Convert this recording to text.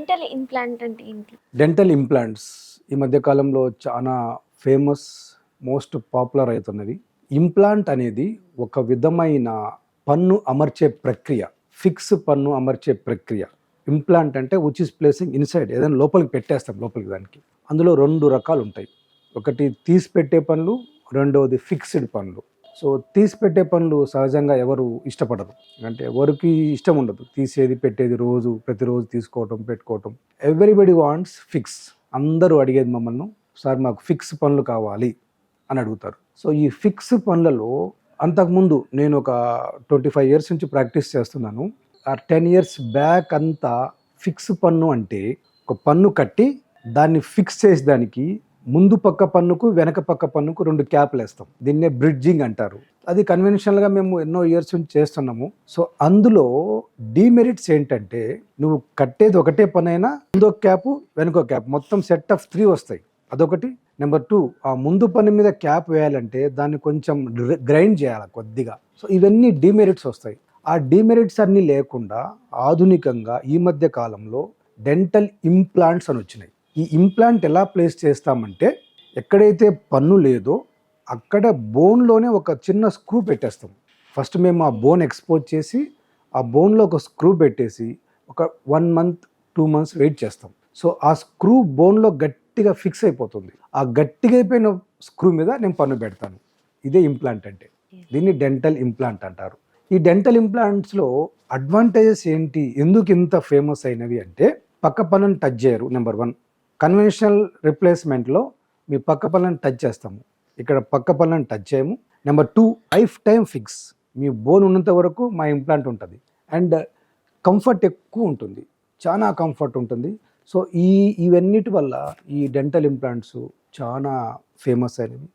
Dental implant అంటే ఏంటి? Dental implants ఈ మధ్య కాలంలో చాలా ఫేమస్, మోస్ట్ పాపులర్ అవుతున్నది. ఇంప్లాంట్ అనేది ఒక విధమైన పన్ను అమర్చే ప్రక్రియ, ఫిక్స్ పన్ను అమర్చే ప్రక్రియ. ఇంప్లాంట్ అంటే విచ్ ఇస్ ప్లేసింగ్ ఇన్సైడ్, ఏదైనా లోపలికి పెట్టేస్తాం లోపలికి. దానికి అందులో 2 రకాలు ఉంటాయి. ఒకటి తీసి పెట్టే పనులు, రెండవది ఫిక్స్డ్ పనులు. సో తీసి పెట్టే పనులు సహజంగా ఎవరు ఇష్టపడరు, అంటే ఎవరికి ఇష్టం ఉండదు తీసేది పెట్టేది, ప్రతిరోజు తీసుకోవటం పెట్టుకోవటం. Everybody wants fix. అందరూ అడిగేది మమ్మల్ని, సార్ మాకు ఫిక్స్ పనులు కావాలి అని అడుగుతారు. సో ఈ ఫిక్స్ పనులలో అంతకుముందు నేను ఒక 25 years నుంచి ప్రాక్టీస్ చేస్తున్నాను. ఆ 10 years బ్యాక్ అంతా ఫిక్స్ పన్ను అంటే ఒక పన్ను కట్టి దాన్ని ఫిక్స్ చేసేదానికి ముందు పక్క పన్నుకు వెనక పక్క పన్నుకు 2 క్యాప్లు వేస్తాం. దీన్నే బ్రిడ్జింగ్ అంటారు. అది కన్వెన్షనల్గా మేము ఎన్నో ఇయర్స్ నుంచి చేస్తున్నాము. సో అందులో డిమెరిట్స్ ఏంటంటే, నువ్వు కట్టేది ఒకటే పని అయినా ముందో క్యాప్ వెనకో క్యాప్ మొత్తం సెట్ ఆఫ్ 3 వస్తాయి. అదొకటి. నెంబర్ 2, ఆ ముందు పన్ను మీద క్యాప్ వేయాలంటే దాన్ని కొంచెం గ్రైండ్ చేయాలి కొద్దిగా. సో ఇవన్నీ డిమెరిట్స్ వస్తాయి. ఆ డిమెరిట్స్ అన్నీ లేకుండా ఆధునికంగా ఈ మధ్య కాలంలో డెంటల్ ఇంప్లాంట్స్ అని వచ్చినాయి. ఈ ఇంప్లాంట్ ఎలా ప్లేస్ చేస్తామంటే, ఎక్కడైతే పన్ను లేదో అక్కడ బోన్లోనే ఒక చిన్న స్క్రూ పెట్టేస్తాం. ఫస్ట్ మేము ఆ బోన్ ఎక్స్పోజ్ చేసి ఆ బోన్లో ఒక స్క్రూ పెట్టేసి ఒక 1 month 2 months వెయిట్ చేస్తాం. సో ఆ స్క్రూ బోన్లో గట్టిగా ఫిక్స్ అయిపోతుంది. ఆ గట్టిగా అయిపోయిన స్క్రూ మీద నేను పన్ను పెడతాను. ఇదే ఇంప్లాంట్ అంటే. దీన్ని డెంటల్ ఇంప్లాంట్ అంటారు. ఈ డెంటల్ ఇంప్లాంట్స్లో అడ్వాంటేజెస్ ఏంటి, ఎందుకు ఇంత ఫేమస్ అయినవి అంటే, పక్క పన్నుని టచ్ చేయరు. నెంబర్ 1, కన్వెన్షనల్ రిప్లేస్మెంట్లో మీ పక్క పళ్ళని టచ్ చేస్తాము, ఇక్కడ పక్క పళ్ళని టచ్ చేయము. Number 2, life time fix. మీ బోన్ ఉన్నంత వరకు మా ఇంప్లాంట్ ఉంటుంది. అండ్ కంఫర్ట్ ఎక్కువ ఉంటుంది, చాలా కంఫర్ట్ ఉంటుంది. సో ఇవన్నిటి వల్ల ఈ డెంటల్ ఇంప్లాంట్స్ చాలా ఫేమస్ అయినవి.